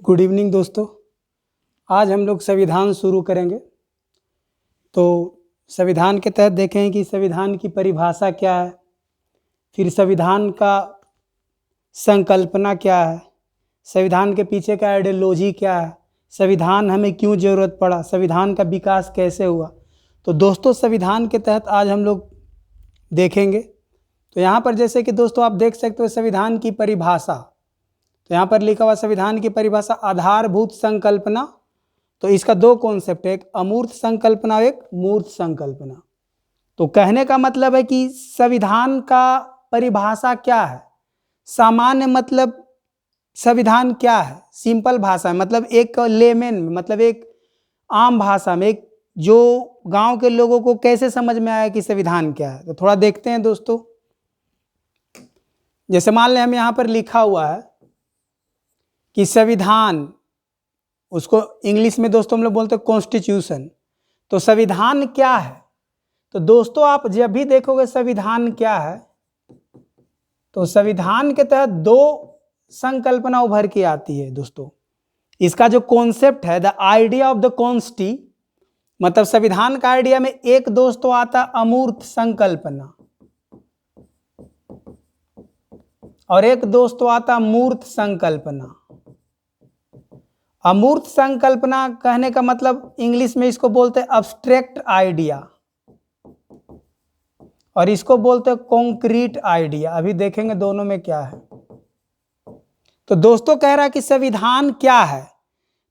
Good evening दोस्तों। आज हम लोग संविधान शुरू करेंगे। तो संविधान के तहत देखें कि संविधान की परिभाषा क्या है, फिर संविधान का संकल्पना क्या है, संविधान के पीछे का आइडियोलॉजी क्या है, संविधान हमें क्यों ज़रूरत पड़ा, संविधान का विकास कैसे हुआ। तो दोस्तों संविधान के तहत आज हम लोग देखेंगे। तो यहाँ पर जैसे कि दोस्तों आप देख सकते हो संविधान की परिभाषा, तो यहाँ पर लिखा हुआ संविधान की परिभाषा आधारभूत संकल्पना। तो इसका दो कॉन्सेप्ट है, एक अमूर्त संकल्पना और एक मूर्त संकल्पना। तो कहने का मतलब है कि संविधान का परिभाषा क्या है, सामान्य मतलब संविधान क्या है, सिंपल भाषा में, मतलब एक लेमेन में, मतलब एक आम भाषा में, एक जो गांव के लोगों को कैसे समझ में आया कि संविधान क्या है। तो थोड़ा देखते हैं दोस्तों। जैसे मान लें हम यहाँ पर लिखा हुआ है कि संविधान, उसको इंग्लिश में दोस्तों हम लोग बोलते हैं कॉन्स्टिट्यूशन। तो संविधान क्या है, तो दोस्तों आप जब भी देखोगे संविधान क्या है, तो संविधान के तहत दो संकल्पना उभर के आती है दोस्तों। इसका जो कॉन्सेप्ट है, the idea of the consti, मतलब संविधान का आइडिया में एक दोस्तों आता अमूर्त संकल्पना और एक दोस्तों आता मूर्त संकल्पना। अमूर्त संकल्पना कहने का मतलब इंग्लिश में इसको बोलते हैं अब्स्ट्रैक्ट आइडिया और इसको बोलते हैं कॉन्क्रीट आइडिया। अभी देखेंगे दोनों में क्या है। तो दोस्तों कह रहा है कि संविधान क्या है,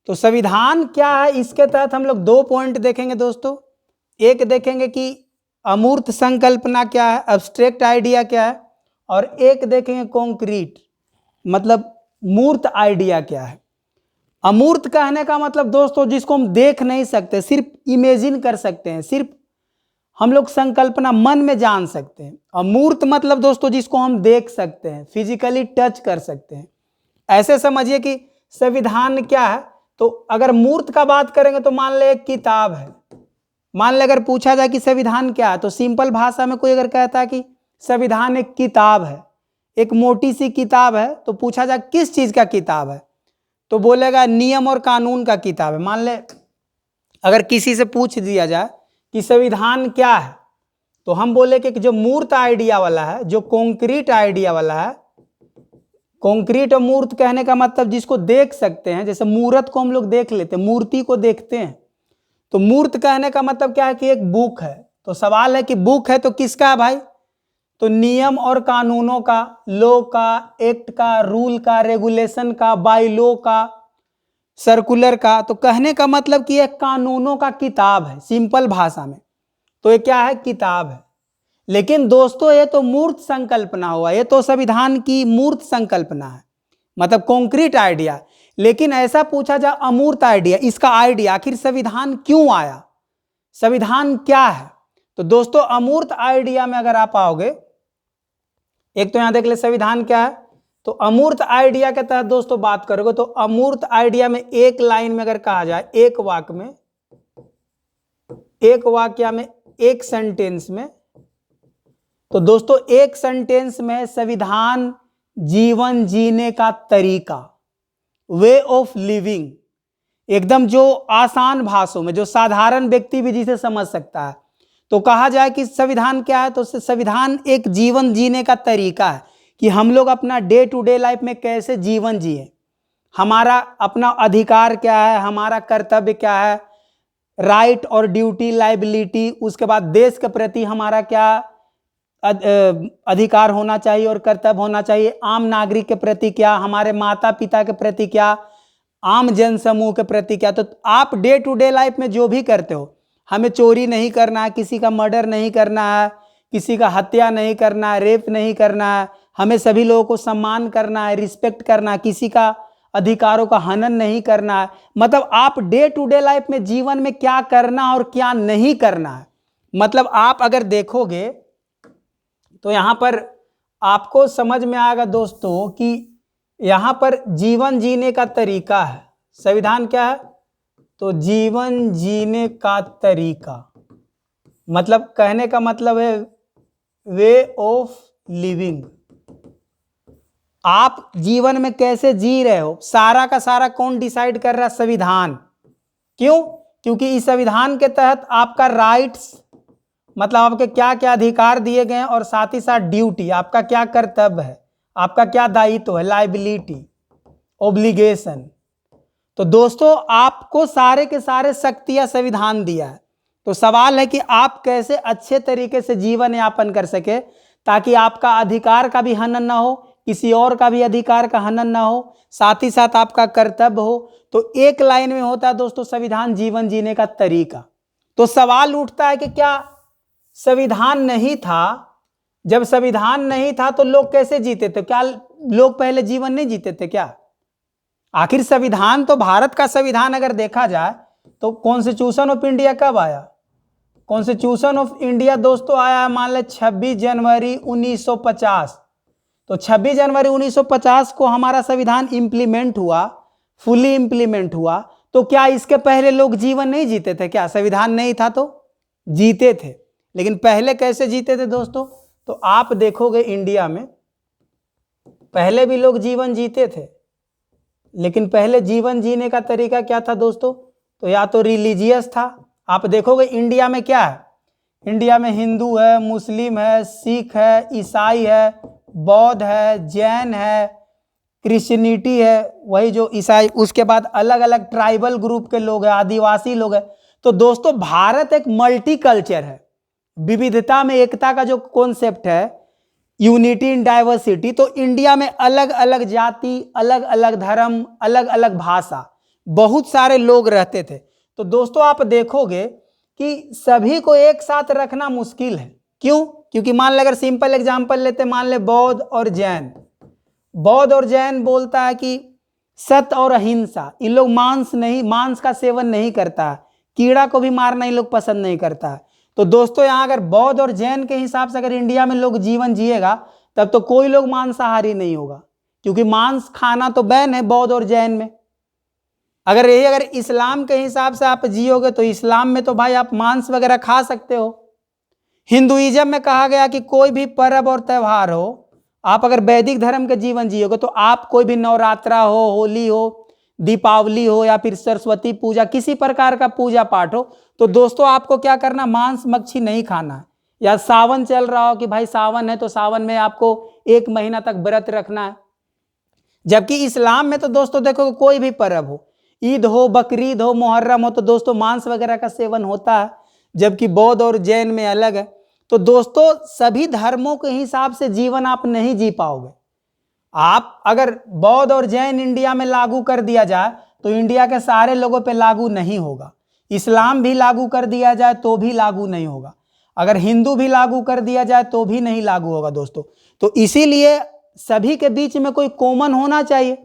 तो संविधान क्या है इसके तहत हम लोग दो पॉइंट देखेंगे दोस्तों। एक देखेंगे कि अमूर्त संकल्पना क्या है, अब्स्ट्रैक्ट आइडिया क्या है, और एक देखेंगे कॉन्क्रीट मतलब मूर्त आइडिया क्या है। अमूर्त कहने का मतलब दोस्तों जिसको हम देख नहीं सकते, सिर्फ इमेजिन कर सकते हैं, सिर्फ हम लोग संकल्पना मन में जान सकते हैं। अमूर्त मतलब दोस्तों जिसको हम देख सकते हैं, फिजिकली टच कर सकते हैं। ऐसे समझिए कि संविधान क्या है। तो अगर मूर्त का बात करेंगे तो मान ले एक किताब है। मान ले अगर पूछा जाए कि संविधान क्या है, तो सिंपल भाषा में कोई अगर कहता है कि संविधान एक किताब है, एक मोटी सी किताब है, तो पूछा जाए किस चीज का किताब है, तो बोलेगा नियम और कानून का किताब है। मान ले अगर किसी से पूछ दिया जाए कि संविधान क्या है, तो हम बोले कि जो मूर्त आइडिया वाला है, जो कॉन्क्रीट आइडिया वाला है, कॉन्क्रीट और मूर्त कहने का मतलब जिसको देख सकते हैं, जैसे मूर्त को हम लोग देख लेते हैं, मूर्ति को देखते हैं। तो मूर्त कहने का मतलब क्या है कि एक बुक है। तो सवाल है कि बुक है तो किसका है भाई, तो नियम और कानूनों का, लॉ का, एक्ट का, रूल का, रेगुलेशन का, बाय लॉ का, सर्कुलर का। तो कहने का मतलब कि एक कानूनों का किताब है सिंपल भाषा में। तो ये क्या है, किताब है। लेकिन दोस्तों ये तो मूर्त संकल्पना हुआ, ये तो संविधान की मूर्त संकल्पना है, मतलब कॉन्क्रीट आइडिया। लेकिन ऐसा पूछा जाए अमूर्त आइडिया, इसका आइडिया आखिर संविधान क्यों आया, संविधान क्या है। तो दोस्तों अमूर्त आइडिया में अगर आप आओगे, एक तो यहां देख ले संविधान क्या है। तो अमूर्त आइडिया के तहत दोस्तों बात करोगे तो अमूर्त आइडिया में एक लाइन में अगर कहा जाए, एक वाक्य में, एक वाक्य में, एक सेंटेंस में, तो दोस्तों एक सेंटेंस में संविधान जीवन जीने का तरीका, वे ऑफ लिविंग, एकदम जो आसान भाषा में, जो साधारण व्यक्ति भी जिसे समझ सकता है। तो कहा जाए कि संविधान क्या है, तो संविधान एक जीवन जीने का तरीका है कि हम लोग अपना डे टू डे लाइफ में कैसे जीवन जिए, हमारा अपना अधिकार क्या है, हमारा कर्तव्य क्या है, राइट और ड्यूटी, लाइबिलिटी, उसके बाद देश के प्रति हमारा क्या अधिकार होना चाहिए और कर्तव्य होना चाहिए, आम नागरिक के प्रति क्या, हमारे माता पिता के प्रति क्या, आम जन समूह के प्रति क्या। तो आप डे टू डे लाइफ में जो भी करते हो, हमें चोरी नहीं करना है, किसी का मर्डर नहीं करना है, किसी का हत्या नहीं करना है, रेप नहीं करना है, हमें सभी लोगों को सम्मान करना है, रिस्पेक्ट करना है, किसी का अधिकारों का हनन नहीं करना है। मतलब आप डे टू डे लाइफ में जीवन में क्या करना और क्या नहीं करना है। मतलब आप अगर देखोगे तो यहां पर आपको समझ में आएगा दोस्तों कि यहां पर जीवन जीने का तरीका है। संविधान क्या है, तो जीवन जीने का तरीका, मतलब कहने का मतलब है वे ऑफ लिविंग। आप जीवन में कैसे जी रहे हो सारा का सारा कौन डिसाइड कर रहा है? संविधान। क्यों? क्योंकि इस संविधान के तहत आपका राइट्स मतलब आपके क्या क्या अधिकार दिए गए हैं और साथ ही साथ ड्यूटी, आपका क्या कर्तव्य है, आपका क्या दायित्व है, लायबिलिटी, ओब्लिगेशन। तो दोस्तों आपको सारे के सारे शक्तियां संविधान दिया है। तो सवाल है कि आप कैसे अच्छे तरीके से जीवन यापन कर सके ताकि आपका अधिकार का भी हनन ना हो, किसी और का भी अधिकार का हनन ना हो, साथ ही साथ आपका कर्तव्य हो। तो एक लाइन में होता है दोस्तों संविधान जीवन जीने का तरीका। तो सवाल उठता है कि क्या संविधान नहीं था? जब संविधान नहीं था तो लोग कैसे जीते थे? क्या लोग पहले जीवन नहीं जीते थे क्या? आखिर संविधान तो भारत का संविधान अगर देखा जाए तो कॉन्स्टिट्यूशन ऑफ इंडिया कब आया? कॉन्स्टिट्यूशन ऑफ इंडिया दोस्तों आया मान ले 26 जनवरी 1950। तो 26 जनवरी 1950 को हमारा संविधान इंप्लीमेंट हुआ, फुली इंप्लीमेंट हुआ। तो क्या इसके पहले लोग जीवन नहीं जीते थे क्या? संविधान नहीं था तो जीते थे, लेकिन पहले कैसे जीते थे दोस्तों? तो आप देखोगे इंडिया में पहले भी लोग जीवन जीते थे, लेकिन पहले जीवन जीने का तरीका क्या था दोस्तों? तो या तो रिलीजियस था। आप देखोगे इंडिया में क्या है? इंडिया में हिंदू है, मुस्लिम है, सिख है, ईसाई है, बौद्ध है, जैन है, क्रिश्चियनिटी है, वही जो ईसाई, उसके बाद अलग अलग ट्राइबल ग्रुप के लोग हैं, आदिवासी लोग हैं। तो दोस्तों भारत एक मल्टी कल्चर है, विविधता में एकता का जो कॉन्सेप्ट है, यूनिटी इन डाइवर्सिटी। तो इंडिया में अलग अलग जाति, अलग अलग धर्म, अलग अलग भाषा, बहुत सारे लोग रहते थे। तो दोस्तों आप देखोगे कि सभी को एक साथ रखना मुश्किल है। क्यों? क्योंकि मान ले अगर सिंपल एग्जांपल लेते, मान ले बौद्ध और जैन। बौद्ध और जैन बोलता है कि सत्य और अहिंसा। इन लोग मांस का सेवन नहीं करता है, कीड़ा को भी मारना इन लोग पसंद नहीं करता है। तो दोस्तों यहाँ अगर बौद्ध और जैन के हिसाब से अगर इंडिया में लोग जीवन जिएगा तब तो कोई लोग मांसाहारी नहीं होगा, क्योंकि मांस खाना तो बैन है बौद्ध और जैन में। अगर इस्लाम के हिसाब से आप जियोगे तो इस्लाम में तो भाई आप मांस वगैरह खा सकते हो। हिंदुइज्म में कहा गया कि कोई भी पर्व और त्यौहार हो, आप अगर वैदिक धर्म के जीवन जियोगे तो आप कोई भी नवरात्रा हो, होली हो, दीपावली हो या फिर सरस्वती पूजा, किसी प्रकार का पूजा पाठ हो, तो दोस्तों आपको क्या करना? मांस मच्छी नहीं खाना है। या सावन चल रहा हो कि भाई सावन है तो सावन में आपको 1 महीना तक व्रत रखना है। जबकि इस्लाम में तो दोस्तों देखो कोई भी पर्व हो, ईद हो, बकरीद हो, मुहर्रम हो, तो दोस्तों मांस वगैरह का सेवन होता है, जबकि बौद्ध और जैन में अलग है। तो दोस्तों सभी धर्मों के हिसाब से जीवन आप नहीं जी पाओगे। आप अगर बौद्ध और जैन इंडिया में लागू कर दिया जाए तो इंडिया के सारे लोगों पे लागू नहीं होगा। इस्लाम भी लागू कर दिया जाए तो भी लागू नहीं होगा। अगर हिंदू भी लागू कर दिया जाए तो भी नहीं लागू होगा दोस्तों। तो इसीलिए सभी के बीच में कोई कॉमन होना चाहिए,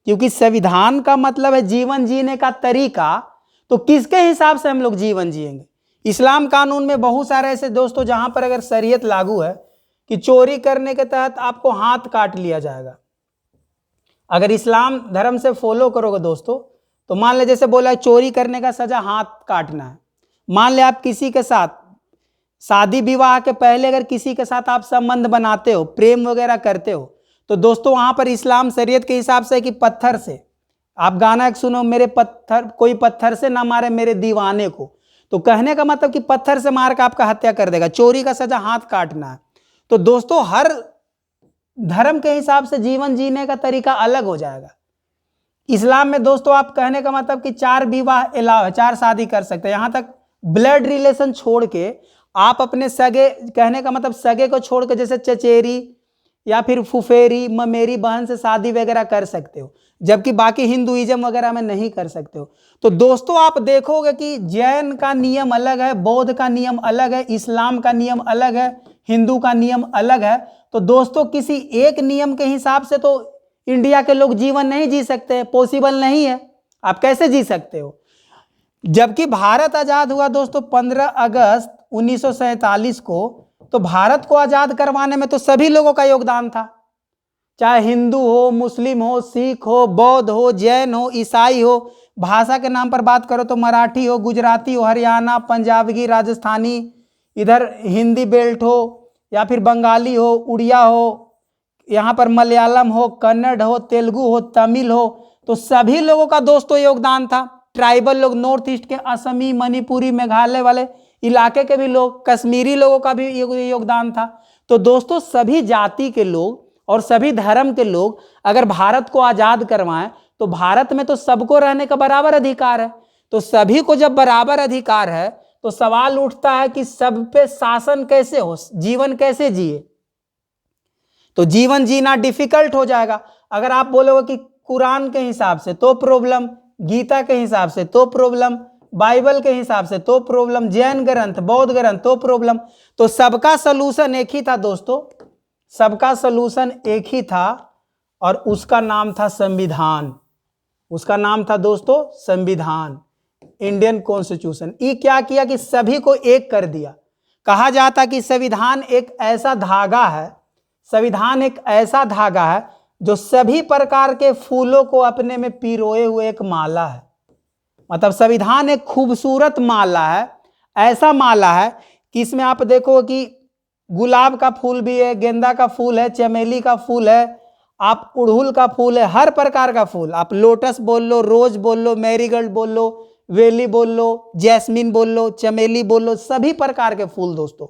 क्योंकि संविधान का मतलब है जीवन जीने का तरीका। तो किसके हिसाब से हम लोग जीवन जिएंगे? इस्लाम कानून में बहुत सारे ऐसे दोस्तों जहां पर अगर शरीयत लागू है कि चोरी करने के तहत आपको हाथ काट लिया जाएगा। अगर इस्लाम धर्म से फॉलो करोगे दोस्तों तो मान ले जैसे बोला चोरी करने का सजा हाथ काटना है। मान ले आप किसी के साथ शादी विवाह के पहले अगर किसी के साथ आप संबंध बनाते हो, प्रेम वगैरह करते हो, तो दोस्तों वहां पर इस्लाम शरीयत के हिसाब से कि पत्थर से, आप गाना एक सुनो, मेरे पत्थर कोई पत्थर से ना मारे मेरे दीवाने को। तो कहने का मतलब कि पत्थर से मार के आपका हत्या कर देगा। चोरी का सजा हाथ काटना है। तो दोस्तों हर धर्म के हिसाब से जीवन जीने का तरीका अलग हो जाएगा। इस्लाम में दोस्तों आप कहने का मतलब कि 4 विवाह अलाउ है, 4 शादी कर सकते हैं। यहां तक ब्लड रिलेशन छोड़ के आप अपने सगे, कहने का मतलब सगे को छोड़ के जैसे चचेरी या फिर फुफेरी ममेरी बहन से शादी वगैरह कर सकते हो, जबकि बाकी हिंदुइज्म वगैरह में नहीं कर सकते हो। तो दोस्तों आप देखोगे कि जैन का नियम अलग है, बौद्ध का नियम अलग है, इस्लाम का नियम अलग है, हिंदू का नियम अलग है। तो दोस्तों किसी एक नियम के हिसाब से तो इंडिया के लोग जीवन नहीं जी सकते, पॉसिबल नहीं है। आप कैसे जी सकते हो? जबकि भारत आजाद हुआ दोस्तों 15 अगस्त 1947 को, तो भारत को आजाद करवाने में तो सभी लोगों का योगदान था, चाहे हिंदू हो, मुस्लिम हो, सिख हो, बौद्ध हो, जैन हो, ईसाई हो। भाषा के नाम पर बात करो तो मराठी हो, गुजराती हो, हरियाणा, पंजाबी, राजस्थानी, इधर हिंदी बेल्ट हो या फिर बंगाली हो, उड़िया हो, यहाँ पर मलयालम हो, कन्नड़ हो, तेलुगु हो, तमिल हो, तो सभी लोगों का दोस्तों योगदान था। ट्राइबल लोग, नॉर्थ ईस्ट के असमी, मणिपुरी, मेघालय वाले इलाके के भी लोग, कश्मीरी लोगों का भी योगदान था। तो दोस्तों सभी जाति के लोग और सभी धर्म के लोग अगर भारत को आजाद करवाएं तो भारत में तो सबको रहने का बराबर अधिकार है। तो सभी को जब बराबर अधिकार है तो सवाल उठता है कि सब पे शासन कैसे हो, जीवन कैसे जिए। तो जीवन जीना डिफिकल्ट हो जाएगा। अगर आप बोलोगे कि कुरान के हिसाब से तो प्रॉब्लम, गीता के हिसाब से तो प्रॉब्लम, बाइबल के हिसाब से तो प्रॉब्लम, जैन ग्रंथ, बौद्ध ग्रंथ तो प्रॉब्लम। तो सबका सलूशन एक ही था दोस्तों, सबका सलूशन एक ही था और उसका नाम था संविधान। उसका नाम था दोस्तों संविधान, इंडियन कॉन्स्टिट्यूशन। ये क्या किया कि सभी को एक कर दिया। कहा जाता कि संविधान एक ऐसा धागा है, संविधान एक ऐसा धागा है जो सभी प्रकार के फूलों को अपने में पिरोए हुए एक माला है। मतलब संविधान एक खूबसूरत माला है, ऐसा माला है कि इसमें आप देखो कि गुलाब का फूल भी है, गेंदा का फूल है, चमेली का फूल है, आप उड़हुल का फूल है, हर प्रकार का फूल, आप लोटस बोल लो, रोज बोल लो, मैरीगोल्ड बोल लो, वेली बोल लो, जैस्मिन बोल लो, चमेली बोल लो, सभी प्रकार के फूल दोस्तों,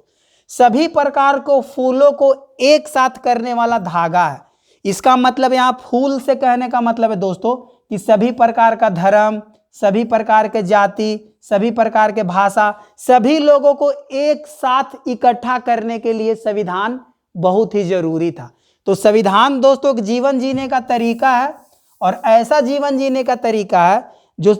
सभी प्रकार को फूलों को एक साथ करने वाला धागा है। इसका मतलब यहाँ फूल से कहने का मतलब है दोस्तों कि सभी प्रकार का धर्म, सभी प्रकार के जाति, सभी प्रकार के भाषा, सभी लोगों को एक साथ इकट्ठा करने के लिए संविधान बहुत ही जरूरी था। तो संविधान दोस्तों जीवन जीने का तरीका है और ऐसा जीवन जीने का तरीका है जो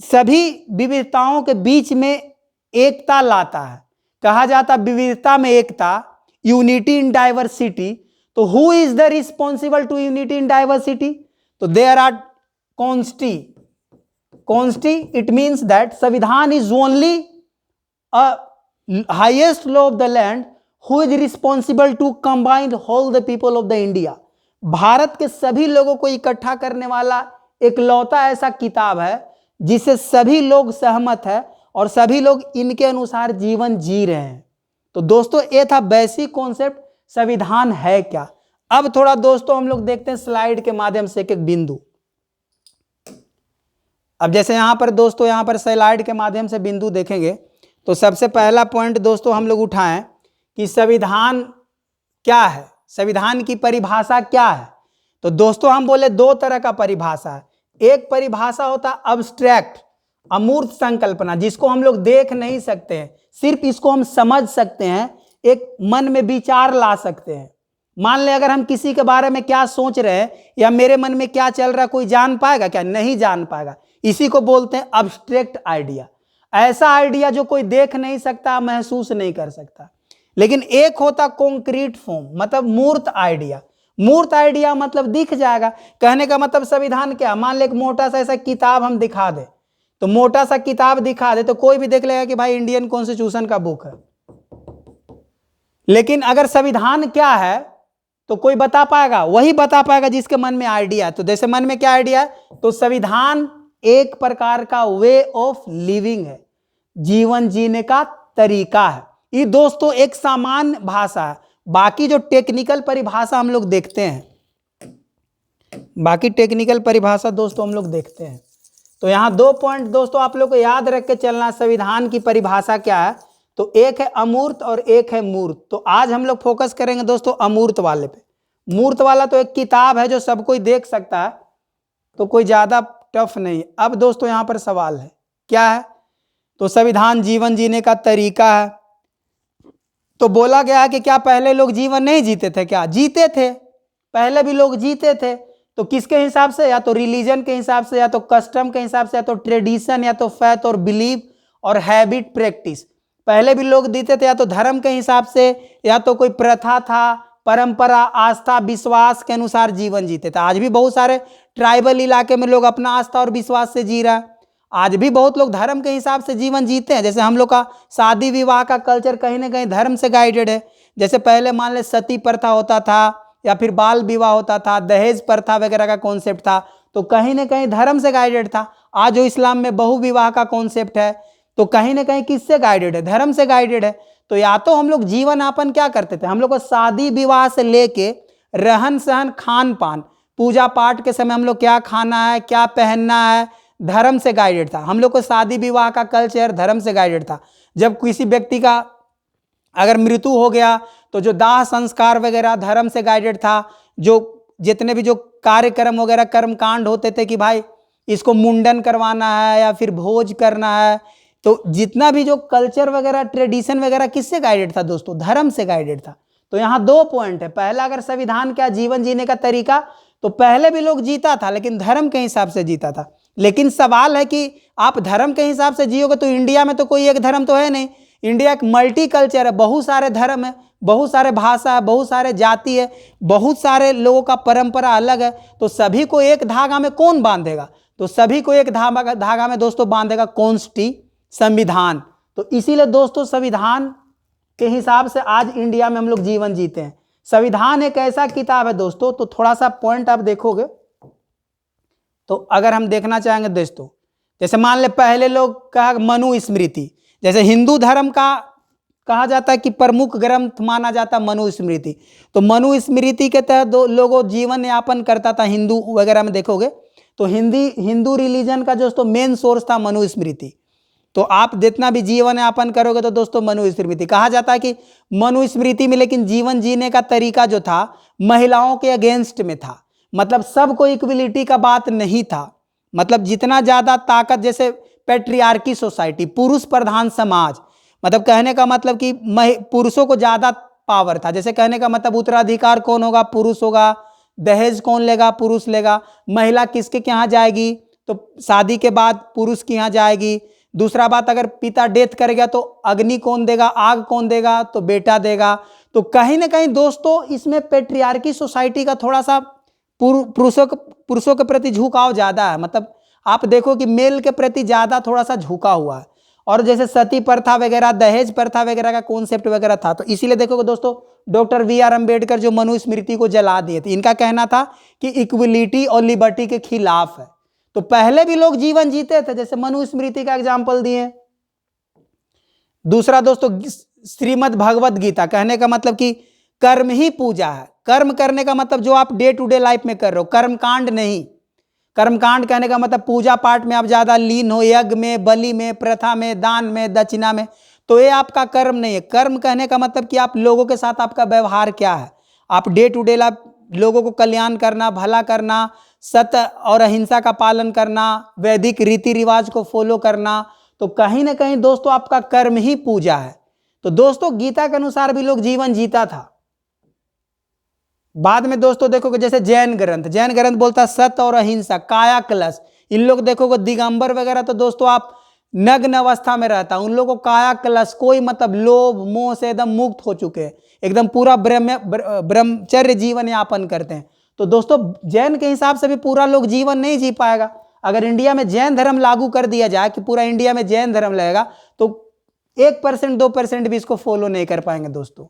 सभी विविधताओं के बीच में एकता लाता है। कहा जाता विविधता में एकता, यूनिटी इन डाइवर्सिटी। तो who is the responsible to unity in diversity? तो there are consti, it means that संविधान is only highest law of the land who is responsible to combine whole the people of the India. Bharat के सभी लोगों को इकट्ठा करने वाला एकलौता ऐसा किताब है जिसे सभी लोग सहमत है और सभी लोग इनके अनुसार जीवन जी रहे हैं। तो दोस्तों ये था बेसिक कॉन्सेप्ट, संविधान है क्या। अब थोड़ा दोस्तों हम लोग देखते हैं स्लाइड के माध्यम से एक एक बिंदु। अब जैसे यहां पर दोस्तों, यहां पर स्लाइड के माध्यम से बिंदु देखेंगे तो सबसे पहला पॉइंट दोस्तों हम लोग उठाएं कि संविधान क्या है, संविधान की परिभाषा क्या है। तो दोस्तों हम बोले दो तरह का परिभाषा है। एक परिभाषा होता है अब्स्ट्रैक्ट, अमूर्त संकल्पना, जिसको हम लोग देख नहीं सकते हैं, सिर्फ इसको हम समझ सकते हैं, एक मन में विचार ला सकते हैं। मान ले अगर हम किसी के बारे में क्या सोच रहे हैं या मेरे मन में क्या चल रहा है, कोई जान पाएगा क्या? नहीं जान पाएगा। इसी को बोलते हैं अब्स्ट्रैक्ट आइडिया, ऐसा आइडिया जो कोई देख नहीं सकता, महसूस नहीं कर सकता। लेकिन एक होता कॉन्क्रीट फॉर्म, मतलब मूर्त आइडिया। मूर्त आइडिया मतलब दिख जाएगा। कहने का मतलब संविधान क्या, मान ले एक मोटा सा ऐसा किताब हम दिखा दे, तो मोटा सा किताब दिखा दे तो कोई भी देख लेगा कि भाई इंडियन कॉन्स्टिट्यूशन का बुक है। लेकिन अगर संविधान क्या है तो कोई बता पाएगा? वही बता पाएगा जिसके मन में आइडिया है। तो जैसे मन में क्या आइडिया है, तो संविधान एक प्रकार का वे ऑफ लिविंग है, जीवन जीने का तरीका है। ये दोस्तों एक सामान्य भाषा है। बाकी जो टेक्निकल परिभाषा हम लोग देखते हैं, बाकी टेक्निकल परिभाषा दोस्तों हम लोग देखते हैं। तो यहां दो पॉइंट दोस्तों आप लोग को याद रख के चलना, संविधान की परिभाषा क्या है। तो एक है अमूर्त और एक है मूर्त। तो आज हम लोग फोकस करेंगे दोस्तों अमूर्त वाले पे। मूर्त वाला तो एक किताब है जो सब कोई देख सकता है, तो कोई ज्यादा टफ नहीं। अब दोस्तों यहां पर सवाल है, क्या है? तो संविधान जीवन जीने का तरीका है। तो बोला गया है कि क्या पहले लोग जीवन नहीं जीते थे? क्या जीते थे, पहले भी लोग जीते थे। तो किसके हिसाब से? या तो रिलीजन के हिसाब से, या तो कस्टम के हिसाब से, या तो ट्रेडिशन, या तो फैथ और बिलीव और हैबिट प्रैक्टिस। पहले भी लोग जीते थे या तो धर्म के हिसाब से, या तो कोई प्रथा था, परंपरा, आस्था, विश्वास के अनुसार जीवन जीते थे। आज भी बहुत सारे ट्राइबल इलाके में लोग अपना आस्था और विश्वास से जी रहा है। आज भी बहुत लोग धर्म के हिसाब से जीवन जीते हैं। जैसे हम लोग का शादी विवाह का कल्चर कहीं ना कहीं धर्म से गाइडेड है। जैसे पहले मान ले सती प्रथा होता था, या फिर बाल विवाह होता था, दहेज प्रथा वगैरह का कॉन्सेप्ट था, तो कहीं ना कहीं धर्म से गाइडेड था। आज जो इस्लाम में बहु विवाह का कॉन्सेप्ट है, तो कहीं ना कहीं किससे गाइडेड है? धर्म से गाइडेड है। तो या तो हम लोग जीवन यापन क्या करते थे, हम लोग को शादी विवाह से लेके रहन सहन, खान पान, पूजा पाठ के समय हम लोग क्या खाना है, क्या पहनना है, धर्म से गाइडेड था। हम लोग को शादी विवाह का कल्चर धर्म से गाइडेड था। जब किसी व्यक्ति का अगर मृत्यु हो गया तो जो दाह संस्कार वगैरह धर्म से गाइडेड था। जो जितने भी जो कार्यक्रम वगैरह कर्मकांड होते थे कि भाई इसको मुंडन करवाना है या फिर भोज करना है, तो जितना भी जो कल्चर वगैरह ट्रेडिशन वगैरह किससे गाइडेड था दोस्तों? धर्म से गाइडेड था। तो यहाँ दो पॉइंट है। पहला, अगर संविधान क्या जीवन जीने का तरीका, तो पहले भी लोग जीता था लेकिन धर्म के हिसाब से जीता था। लेकिन सवाल है कि आप धर्म के हिसाब से जियोगे तो इंडिया में तो कोई एक धर्म तो है नहीं। इंडिया एक मल्टी कल्चर है, बहुत सारे धर्म है, बहुत सारे भाषा है, बहुत सारे जाति है, बहुत सारे लोगों का परंपरा अलग है। तो सभी को एक धागा में कौन बांधेगा? तो सभी को एक धागा में दोस्तों बांधेगा संविधान। तो इसीलिए दोस्तों संविधान के हिसाब से आज इंडिया में हम लोग जीवन जीते हैं। संविधान एक ऐसा किताब है दोस्तों, तो थोड़ा सा पॉइंट आप देखोगे तो अगर हम देखना चाहेंगे दोस्तों, जैसे मान ले पहले लोग कहा मनुस्मृति, जैसे हिंदू धर्म का कहा जाता है कि प्रमुख ग्रंथ माना जाता है मनुस्मृति। तो मनुस्मृति के तहत दो लोगों जीवन यापन करता था। हिंदू वगैरह में देखोगे तो हिंदू रिलीजन का दोस्तों मेन सोर्स था मनुस्मृति। तो आप जितना भी जीवन यापन करोगे तो दोस्तों मनुस्मृति कहा जाता है कि मनुस्मृति में, लेकिन जीवन जीने का तरीका जो था महिलाओं के अगेंस्ट में था। मतलब सबको इक्वलिटी का बात नहीं था। मतलब जितना ज्यादा ताकत, जैसे पैट्रियार्की सोसाइटी, पुरुष प्रधान समाज, मतलब कहने का मतलब कि पुरुषों को ज्यादा पावर था। जैसे कहने का मतलब उत्तराधिकार कौन होगा? पुरुष होगा। दहेज कौन लेगा? पुरुष लेगा। महिला किसके यहाँ जाएगी? तो शादी के बाद पुरुष के यहाँ जाएगी। दूसरा बात, अगर पिता डेथ करेगा तो अग्नि कौन देगा? आग कौन देगा? तो बेटा देगा। तो कहीं ना कहीं दोस्तों इसमें पैट्रियार्की सोसाइटी का थोड़ा सा पुरुषों के प्रति झुकाव ज्यादा है। मतलब आप देखो कि मेल के प्रति ज्यादा थोड़ा सा झुका हुआ है। और जैसे सती प्रथा वगैरह, दहेज प्रथा वगैरह का कॉन्सेप्ट वगैरह था। तो इसीलिए देखोगे दोस्तों डॉक्टर वी.आर. अम्बेडकर जो मनुस्मृति को जला दिए थे, इनका कहना था कि इक्वलिटी और लिबर्टी के खिलाफ है। तो पहले भी लोग जीवन जीते थे, जैसे मनुस्मृति का एग्जाम्पल दिए। दूसरा दोस्तों श्रीमद् भगवत गीता, कहने का मतलब कि कर्म ही पूजा है। कर्म करने का मतलब जो आप डे टू डे लाइफ में कर रहे हो, कर्मकांड नहीं। कर्मकांड कहने का मतलब पूजा पाठ में आप ज्यादा लीन हो, यज्ञ में, बलि में, प्रथा में, दान में, दक्षिणा में, तो ये आपका कर्म नहीं है। कर्म कहने का मतलब कि आप लोगों के साथ आपका व्यवहार क्या है। आप डे टू डे लाइफ लोगों को कल्याण करना, भला करना, सत्य और अहिंसा का पालन करना, वैदिक रीति रिवाज को फॉलो करना, तो कहीं ना कहीं दोस्तों आपका कर्म ही पूजा है। तो दोस्तों गीता के अनुसार भी लोग जीवन जीता था। बाद में दोस्तों देखोगे जैसे जैन ग्रंथ बोलता सत्य और अहिंसा, काया कलश। इन लोग देखोगे दिगंबर वगैरह, तो दोस्तों आप नग्न अवस्था में रहता, उन लोगों को काया कलश, कोई मतलब लोभ मोह से एकदम मुक्त हो चुके हैं, एकदम पूरा ब्रह्मचर्य जीवन यापन करते हैं। तो दोस्तों जैन के हिसाब से भी पूरा लोग जीवन नहीं जी पाएगा। अगर इंडिया में जैन धर्म लागू कर दिया जाए कि पूरा इंडिया में जैन धर्म लगेगा, तो 1% 2% भी इसको फॉलो नहीं कर पाएंगे दोस्तों।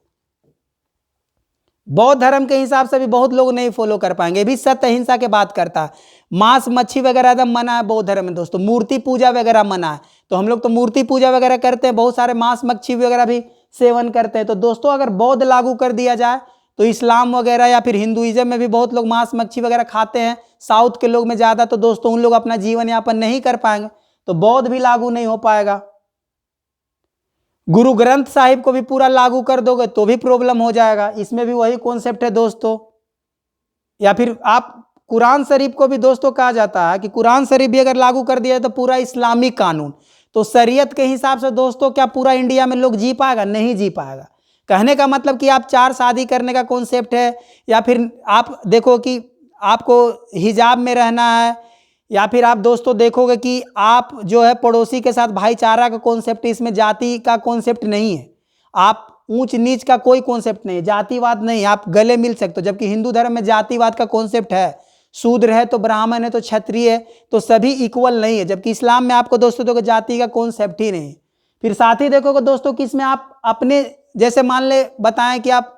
बौद्ध धर्म के हिसाब से भी बहुत लोग नहीं फॉलो कर पाएंगे। भी सत्य अहिंसा के बात करता है। मांस मच्छी वगैरह एकदम मना है बौद्ध धर्म में दोस्तों। मूर्ति पूजा वगैरह मना है। तो हम लोग तो मूर्ति पूजा वगैरह करते हैं, बहुत सारे मांस मच्छी वगैरह भी सेवन करते हैं। तो दोस्तों अगर बौद्ध लागू कर दिया जाए तो इस्लाम वगैरह या फिर हिंदुइज्म में भी बहुत लोग मांस मच्छी वगैरह खाते हैं, साउथ के लोग में ज्यादा। तो दोस्तों उन लोग अपना जीवन यापन नहीं कर पाएंगे, तो बौद्ध भी लागू नहीं हो पाएगा। गुरु ग्रंथ साहिब को भी पूरा लागू कर दोगे तो भी प्रॉब्लम हो जाएगा। इसमें भी वही कॉन्सेप्ट है दोस्तों। या फिर आप कुरान शरीफ को भी दोस्तों कहा जाता है कि कुरान शरीफ भी अगर लागू कर दिया तो पूरा इस्लामिक कानून, तो शरीयत के हिसाब से दोस्तों क्या पूरा इंडिया में लोग जी पाएगा? नहीं जी पाएगा। कहने का मतलब कि आप 4 शादी करने का कॉन्सेप्ट है, या फिर आप देखो कि आपको हिजाब में रहना है, या फिर आप दोस्तों देखोगे कि आप जो है पड़ोसी के साथ भाईचारा का कॉन्सेप्ट, इसमें जाति का कॉन्सेप्ट नहीं है। आप ऊंच नीच का कोई कॉन्सेप्ट नहीं है, जातिवाद नहीं, आप गले मिल सकते हो। जबकि हिंदू धर्म में जातिवाद का कॉन्सेप्ट है। शूद्र है तो ब्राह्मण है तो क्षत्रिय है, तो सभी इक्वल नहीं है। जबकि इस्लाम में आपको दोस्तों देखो जाति का कॉन्सेप्ट ही नहीं है। फिर साथ ही देखोगे दोस्तों कि इसमें आप अपने जैसे मान ले बताएं कि आप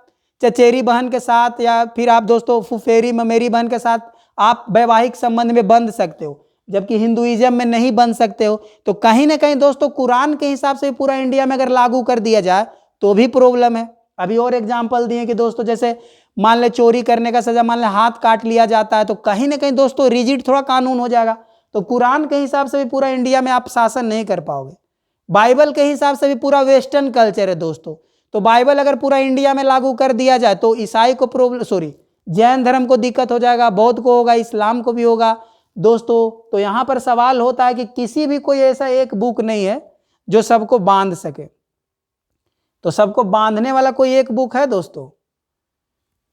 चचेरी बहन के साथ या फिर आप दोस्तों फुफेरी ममेरी बहन के साथ आप वैवाहिक संबंध में बंध सकते हो, जबकि हिंदुइज्म में नहीं बन सकते हो। तो कहीं ना कहीं दोस्तों कुरान के हिसाब से पूरा इंडिया में अगर लागू कर दिया जाए तो भी प्रॉब्लम है। अभी और एग्जांपल दिए कि दोस्तों जैसे मान ले चोरी करने का सजा, मान ले हाथ काट लिया जाता है, तो कहीं ना कहीं दोस्तों रिजिड थोड़ा कानून हो जाएगा। तो कुरान के हिसाब से भी पूरा इंडिया में आप शासन नहीं कर पाओगे। बाइबल के हिसाब से भी पूरा वेस्टर्न कल्चर है दोस्तों। तो बाइबल अगर पूरा इंडिया में लागू कर दिया जाए तो ईसाई को प्रॉब्लम, जैन धर्म को दिक्कत हो जाएगा, बौद्ध को होगा, इस्लाम को भी होगा दोस्तों। तो यहाँ पर सवाल होता है कि किसी भी कोई ऐसा एक बुक नहीं है जो सबको बांध सके। तो सबको बांधने वाला कोई एक बुक है दोस्तों?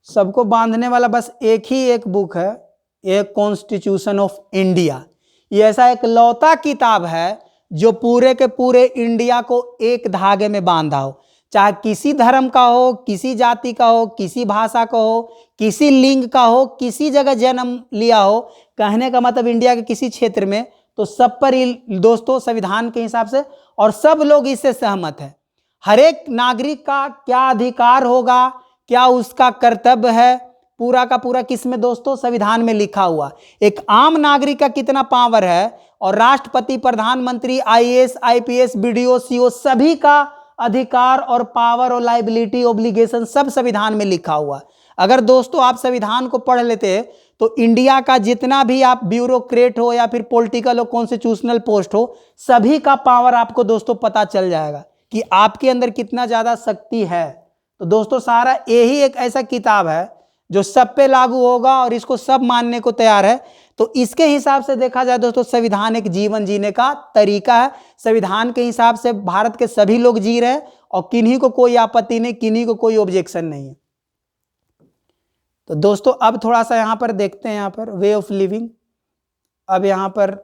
सबको बांधने वाला बस एक ही एक बुक है, एक कॉन्स्टिट्यूशन ऑफ इंडिया। ये ऐसा एक लौता किताब है जो पूरे के पूरे इंडिया को एक धागे में बांधा हो, चाहे किसी धर्म का हो, किसी जाति का हो, किसी भाषा का हो, किसी लिंग का हो, किसी जगह जन्म लिया हो, कहने का मतलब इंडिया के किसी क्षेत्र में, तो सब पर दोस्तों संविधान के हिसाब से, और सब लोग इससे सहमत है। हर एक नागरिक का क्या अधिकार होगा, क्या उसका कर्तव्य है, पूरा का पूरा किसमें दोस्तों? संविधान में लिखा हुआ। एक आम नागरिक का कितना पावर है, और राष्ट्रपति, प्रधानमंत्री, आईएएस, आईपीएस, बीडीओ, सीओ, सभी का अधिकार और पावर और लाइबिलिटी, ऑब्लिगेशन सब संविधान में लिखा हुआ। अगर दोस्तों आप संविधान को पढ़ लेते तो इंडिया का जितना भी आप ब्यूरोक्रेट हो या फिर पॉलिटिकल और कॉन्स्टिट्यूशनल पोस्ट हो, सभी का पावर आपको दोस्तों पता चल जाएगा कि आपके अंदर कितना ज़्यादा शक्ति है। तो दोस्तों सारा यही एक ऐसा किताब है जो सब पे लागू होगा और इसको सब मानने को तैयार है। तो इसके हिसाब से देखा जाए दोस्तों, संविधान एक जीवन जीने का तरीका है। संविधान के हिसाब से भारत के सभी लोग जी रहे हैं और किन्हीं को कोई आपत्ति नहीं, किन्हीं को कोई ऑब्जेक्शन नहीं है। तो दोस्तों अब थोड़ा सा यहाँ पर देखते हैं, यहाँ पर वे ऑफ लिविंग। अब यहाँ पर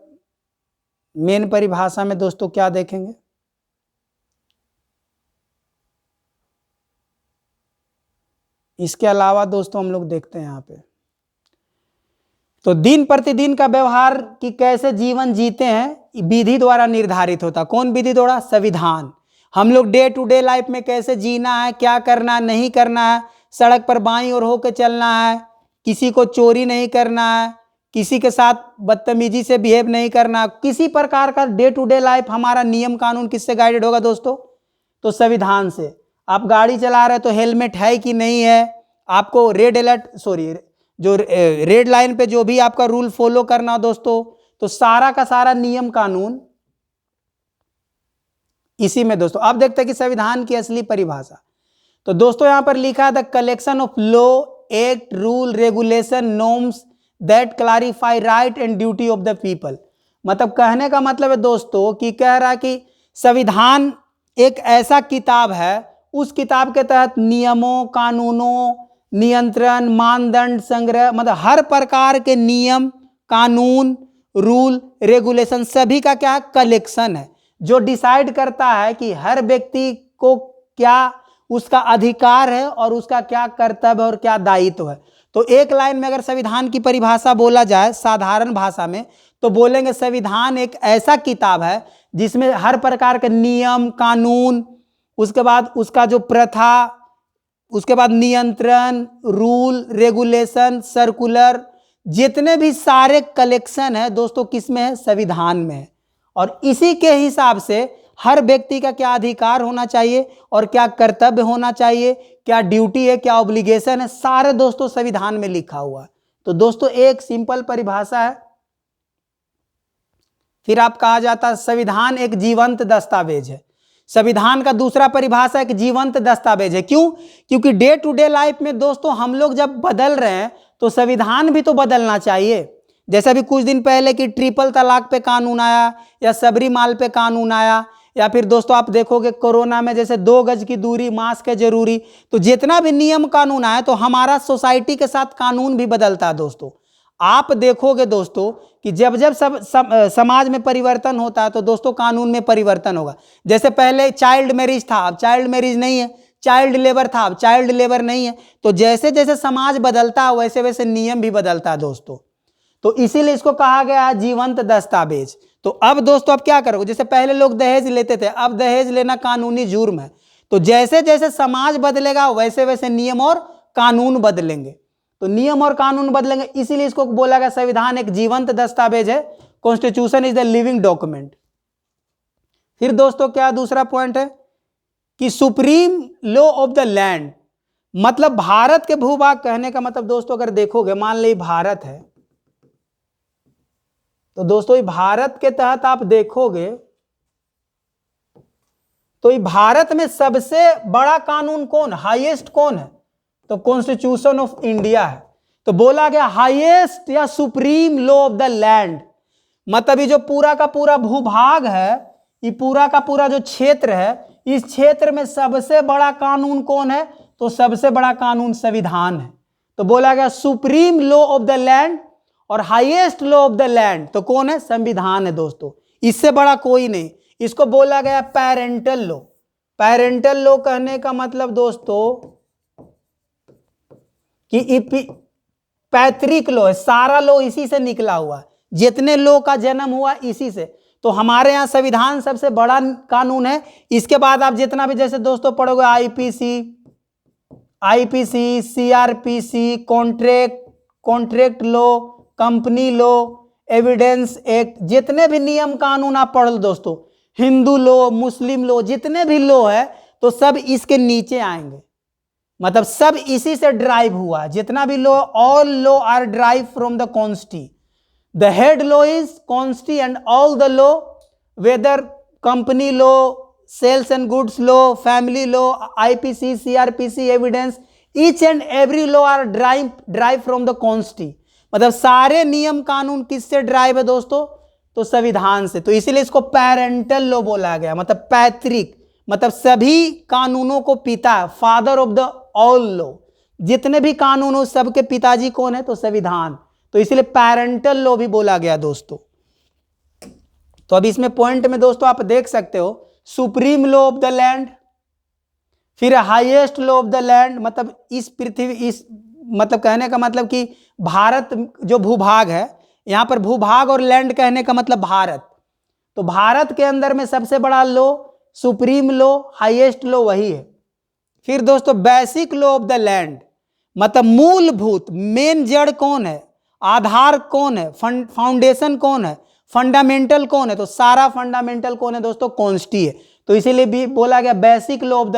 मेन परिभाषा में दोस्तों क्या देखेंगे? इसके अलावा दोस्तों हम लोग देखते हैं यहाँ पे, तो दिन प्रतिदिन का व्यवहार कि कैसे जीवन जीते हैं विधि द्वारा निर्धारित होता। कौन विधि द्वारा? संविधान। हम लोग डे टू डे लाइफ में कैसे जीना है, क्या करना है, नहीं करना है, सड़क पर बाईं ओर होकर चलना है, किसी को चोरी नहीं करना है, किसी के साथ बदतमीजी से बिहेव नहीं करना, किसी प्रकार का डे टू डे लाइफ हमारा नियम कानून किससे गाइडेड होगा दोस्तों? तो संविधान से। आप गाड़ी चला रहे तो हेलमेट है कि नहीं है, आपको रेड लाइन पे जो भी आपका रूल फॉलो करना हो दोस्तों, तो सारा का सारा नियम कानून इसी में दोस्तों। अब देखते हैं कि संविधान की असली परिभाषा। तो दोस्तों यहां पर लिखा है the collection of law, act, rule, regulation, norms that clarify right and duty of the people. मतलब कहने का मतलब है दोस्तों कि कह रहा कि संविधान एक ऐसा किताब है, उस किताब के तहत नियमों, कानूनों, नियंत्रण, मानदंड, संग्रह, मतलब हर प्रकार के नियम, कानून, रूल, रेगुलेशन सभी का क्या कलेक्शन है, जो डिसाइड करता है कि हर व्यक्ति को क्या उसका अधिकार है और उसका क्या कर्तव्य और क्या दायित्व है। तो एक लाइन में अगर संविधान की परिभाषा बोला जाए साधारण भाषा में, तो बोलेंगे संविधान एक ऐसा किताब है जिसमें हर प्रकार के नियम, कानून, उसके बाद उसका जो प्रथा, उसके बाद नियंत्रण, रूल, रेगुलेशन, सर्कुलर, जितने भी सारे कलेक्शन है दोस्तों किसमें है? संविधान में है। और इसी के हिसाब से हर व्यक्ति का क्या अधिकार होना चाहिए और क्या कर्तव्य होना चाहिए, क्या ड्यूटी है, क्या ऑब्लिगेशन है, सारे दोस्तों संविधान में लिखा हुआ है। तो दोस्तों एक सिंपल परिभाषा है। फिर आप कहा जाता है संविधान एक जीवंत दस्तावेज है। संविधान का दूसरा परिभाषा एक जीवंत दस्तावेज है। क्यों? क्योंकि डे टू डे लाइफ में दोस्तों हम लोग जब बदल रहे हैं तो संविधान भी तो बदलना चाहिए। जैसा भी कुछ दिन पहले कि ट्रिपल तलाक पे कानून आया, या सबरीमाल पे कानून आया, या फिर दोस्तों आप देखोगे कोरोना में जैसे 2 गज की दूरी, मास्क है जरूरी। तो जितना भी नियम कानून आया, तो हमारा सोसाइटी के साथ कानून भी बदलता है दोस्तों। आप देखोगे दोस्तों कि जब जब समाज में परिवर्तन होता है तो दोस्तों कानून में परिवर्तन होगा। जैसे पहले चाइल्ड मैरिज था, अब चाइल्ड मैरिज नहीं है, चाइल्ड लेबर था, अब चाइल्ड लेबर नहीं है। तो जैसे जैसे समाज बदलता है वैसे वैसे नियम भी बदलता है दोस्तों। तो इसीलिए इसको कहा गया है जीवंत दस्तावेज। तो अब दोस्तों अब क्या करोगे? जैसे पहले लोग दहेज लेते थे, अब दहेज लेना कानूनी जुर्म है। तो जैसे जैसे समाज बदलेगा वैसे वैसे नियम और कानून बदलेंगे। तो नियम और कानून बदलेंगे, इसीलिए इसको बोला गया संविधान एक जीवंत दस्तावेज है। Constitution is the living document. फिर दोस्तों क्या दूसरा पॉइंट है कि supreme law of the land, मतलब भारत के भूभाग कहने का मतलब दोस्तों अगर देखोगे, मान ली भारत है, तो दोस्तों ये भारत के तहत आप देखोगे तो ये भारत में सबसे बड़ा कानून कौन, हाईएस्ट कौन है, तो कॉन्स्टिट्यूशन ऑफ इंडिया है। तो बोला गया हाईएस्ट या supreme law of the land, मतलब ये जो पूरा का पूरा भूभाग है, ये पूरा का पूरा जो क्षेत्र है, इस क्षेत्र में सबसे बड़ा कानून कौन है, तो सबसे बड़ा कानून संविधान है। तो बोला गया supreme law of the land और highest law of the land तो कौन है, संविधान है दोस्तों, इससे बड़ा कोई नहीं। इसको बोला गया पेरेंटल लॉ। पेरेंटल लॉ कहने का मतलब दोस्तों कि पैतृक लॉ है, सारा लॉ इसी से निकला हुआ है, जितने लॉ का जन्म हुआ इसी से। तो हमारे यहाँ संविधान सबसे बड़ा कानून है। इसके बाद आप जितना भी जैसे दोस्तों पढ़ोगे IPC, CrPC, contract law, company law, evidence act, जितने भी नियम कानून आप पढ़ लो दोस्तों, हिंदू लॉ, मुस्लिम लॉ, जितने भी लॉ है तो सब इसके नीचे आएंगे, मतलब सब इसी से ड्राइव हुआ है। जितना भी law, all law are drive from the consti, the head law is consti and all the law, whether company law, sales and goods law, family law, IPC, CrPC, evidence, each and every law are drive from the consti, मतलब सारे नियम कानून किससे drive है दोस्तों, तो संविधान से। तो इसीलिए इसको पेरेंटल लॉ बोला गया, मतलब पैतृक, मतलब सभी कानूनों को पिता, father of the all law, जितने भी कानून हो सबके पिताजी कौन है, तो संविधान। तो इसलिए पेरेंटल लॉ भी बोला गया दोस्तों। तो अब इसमें पॉइंट में दोस्तों आप देख सकते हो, supreme law of the land, फिर highest law of the land, मतलब इस पृथ्वी, इस मतलब कहने का मतलब कि भारत जो भूभाग है, यहां पर भूभाग और लैंड कहने का मतलब भारत, तो भारत के अंदर में सबसे बड़ा law, supreme law, highest law वही है। फिर दोस्तों basic law of the land, मतलब मूलभूत, मेन जड़ कौन है, आधार कौन है, फाउंडेशन कौन है, फंडामेंटल कौन है, तो सारा फंडामेंटल कौन है दोस्तों, कॉन्स्टी है। तो इसीलिए भी बोला गया basic law of the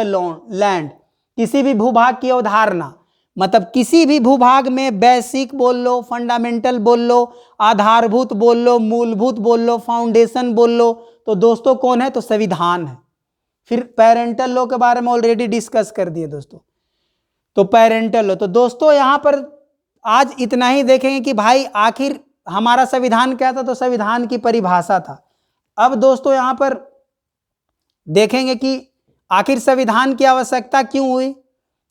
land. किसी भी भूभाग की अवधारणा, मतलब किसी भी भूभाग में बेसिक बोल लो, फंडामेंटल बोल लो, आधारभूत बोल लो, मूलभूत बोल लो, फाउंडेशन बोल लो, तो दोस्तों कौन है, तो संविधान है। फिर पेरेंटल लॉ के बारे में ऑलरेडी डिस्कस कर दिए दोस्तों, तो पेरेंटल लॉ। तो दोस्तों यहां पर आज इतना ही देखेंगे कि भाई आखिर हमारा संविधान क्या था, तो संविधान की परिभाषा था। अब दोस्तों यहां पर देखेंगे कि आखिर संविधान की आवश्यकता क्यों हुई।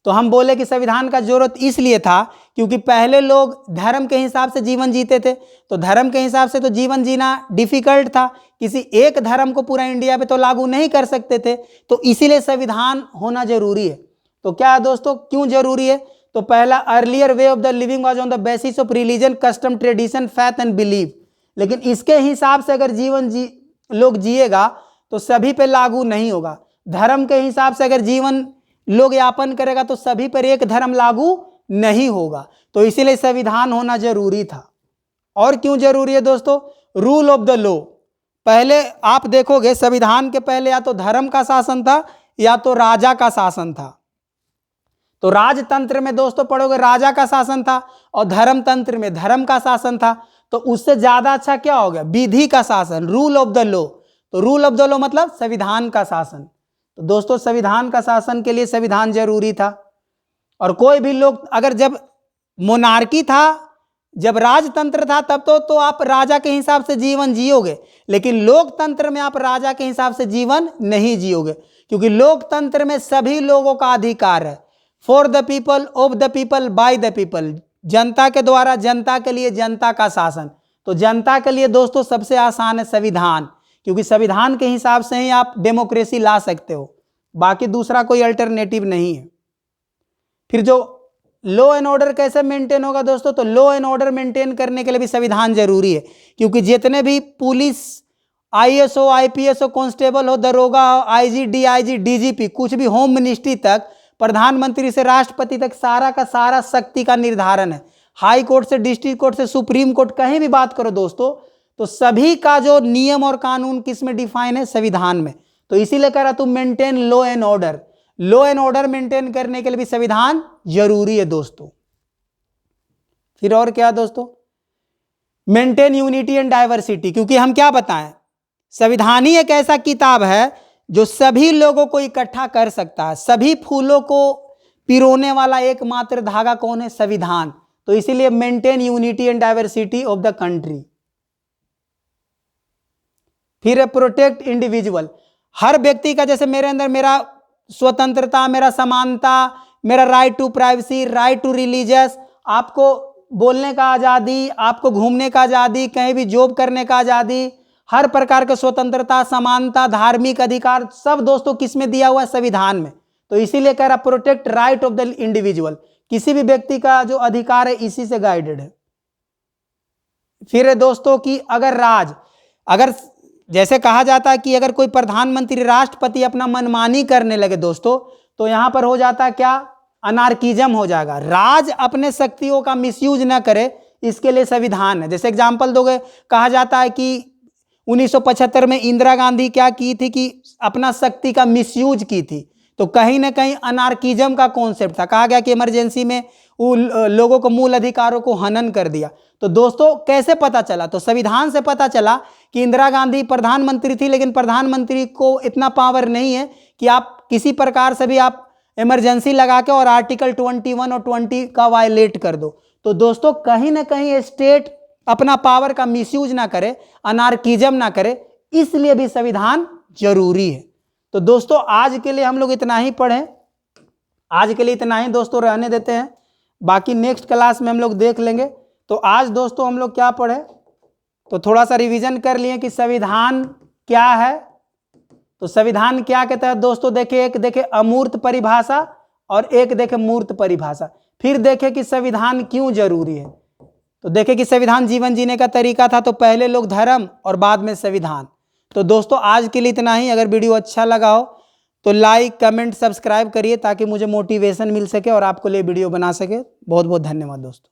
तो हम बोले कि संविधान का जरूरत इसलिए था क्योंकि पहले लोग धर्म के हिसाब से जीवन जीते थे, तो धर्म के हिसाब से तो जीवन जीना डिफिकल्ट था, किसी एक धर्म को पूरा इंडिया पे तो लागू नहीं कर सकते थे, तो इसीलिए संविधान होना जरूरी है। तो क्या है दोस्तों, क्यों जरूरी है, तो पहला, earlier way of the living was on the basis of religion, custom, tradition, faith and believe, लेकिन इसके हिसाब से अगर जीवन लोग जिएगा तो सभी पे लागू नहीं होगा। धर्म के हिसाब से अगर जीवन लोग यापन करेगा तो सभी पर एक धर्म लागू नहीं होगा, तो इसीलिए संविधान होना जरूरी था। और क्यों जरूरी है दोस्तों, रूल ऑफ द लॉ। पहले आप देखोगे संविधान के पहले या तो धर्म का शासन था या तो राजा का शासन था। तो राजतंत्र में दोस्तों पढ़ोगे राजा का शासन था और धर्म तंत्र में धर्म का शासन था, तो उससे ज्यादा अच्छा क्या हो गया, विधि का शासन, रूल ऑफ द लॉ। तो रूल ऑफ द लॉ मतलब संविधान का शासन। तो दोस्तों संविधान का शासन के लिए संविधान जरूरी था। और कोई भी लोग, अगर जब मोनार्की था, जब राजतंत्र था, तब तो आप राजा के हिसाब से जीवन जियोगे, लेकिन लोकतंत्र में आप राजा के हिसाब से जीवन नहीं जियोगे, क्योंकि लोकतंत्र में सभी लोगों का अधिकार है। For the people, of the people, by the people, जनता के द्वारा, जनता के लिए, जनता का शासन। तो जनता के लिए दोस्तों सबसे आसान है संविधान, क्योंकि संविधान के हिसाब से ही आप डेमोक्रेसी ला सकते हो, बाकी दूसरा कोई अल्टरनेटिव नहीं है। फिर जो लॉ एंड ऑर्डर कैसे मेंटेन होगा दोस्तों, तो लॉ एंड ऑर्डर मेंटेन करने के लिए भी संविधान जरूरी है, क्योंकि जितने भी पुलिस, आईएएस हो, आईपीएस हो, कांस्टेबल हो, दरोगा हो, आईजी, डीआईजी, डीजीपी, कुछ भी होम मिनिस्ट्री तक, प्रधानमंत्री से राष्ट्रपति तक सारा का सारा शक्ति का निर्धारण है। हाई कोर्ट से डिस्ट्रिक्ट कोर्ट से सुप्रीम कोर्ट, कहीं भी बात करो दोस्तों, तो सभी का जो नियम और कानून किस में डिफाइन है, संविधान में। तो इसीलिए कह रहा तुम maintain law and order. Law and order maintain करने के लिए भी संविधान जरूरी है दोस्तों। फिर और क्या दोस्तों, मेंटेन यूनिटी एंड डाइवर्सिटी, क्योंकि हम क्या बताएं, संविधान ही एक ऐसा किताब है जो सभी लोगों को इकट्ठा कर सकता है। सभी फूलों को पिरोने वाला एकमात्र धागा कौन है, संविधान। तो इसीलिए maintain unity and diversity of the country. फिर प्रोटेक्ट इंडिविजुअल, हर व्यक्ति का, जैसे मेरे अंदर मेरा स्वतंत्रता, मेरा समानता, मेरा right to privacy, right to religious, आपको बोलने का आज़ादी, आपको घूमने का आज़ादी, कहीं भी जॉब करने का आज़ादी, हर प्रकार की स्वतंत्रता, समानता, धार्मिक अधिकार, सब दोस्तों किस में दिया हुआ है, संविधान में। तो इसीलिए कह रहा protect right of the individual, किसी भी व्यक्ति का जो अधिकार है इसी से गाइडेड है। फिर दोस्तों कि अगर जैसे कहा जाता है कि अगर कोई प्रधानमंत्री, राष्ट्रपति अपना मनमानी करने लगे दोस्तों, तो यहां पर हो जाता है क्या, अनार्किज्म हो जाएगा। राज अपने शक्तियों का मिसयूज ना करे, इसके लिए संविधान है। जैसे एग्जाम्पल दोगे, कहा जाता है कि 1975 में इंदिरा गांधी क्या की थी कि अपना शक्ति का मिसयूज की थी, तो कहीं ना कहीं अनार्किज्म का कॉन्सेप्ट था। कहा गया कि इमरजेंसी में लोगों को मूल अधिकारों को हनन कर दिया। तो दोस्तों कैसे पता चला, तो संविधान से पता चला कि इंदिरा गांधी प्रधानमंत्री थी, लेकिन प्रधानमंत्री को इतना पावर नहीं है कि आप किसी प्रकार से भी आप इमरजेंसी लगा के और आर्टिकल 21 और 20 का वायलेट कर दो। तो दोस्तों कहीं ना कहीं स्टेट अपना पावर का मिसयूज ना करे, अनार्किज्म ना करे, इसलिए भी संविधान जरूरी है। तो दोस्तों आज के लिए हम लोग इतना ही पढ़ें, आज के लिए इतना ही दोस्तों रहने देते हैं, बाकी नेक्स्ट क्लास में हम लोग देख लेंगे। तो आज दोस्तों हम लोग क्या पढ़े, तो थोड़ा सा रिवीजन कर लिए कि संविधान क्या है। तो संविधान क्या कहता है दोस्तों, देखिए एक देखे अमूर्त परिभाषा और एक देखे मूर्त परिभाषा। फिर देखे कि संविधान क्यों जरूरी है। तो देखे कि संविधान जीवन जीने का तरीका था, तो पहले लोग धर्म और बाद में संविधान। तो दोस्तों आज के लिए इतना ही। अगर वीडियो अच्छा लगा हो तो लाइक, कमेंट, सब्सक्राइब करिए ताकि मुझे मोटिवेशन मिल सके और आपको लिए वीडियो बना सके। बहुत बहुत धन्यवाद दोस्तों।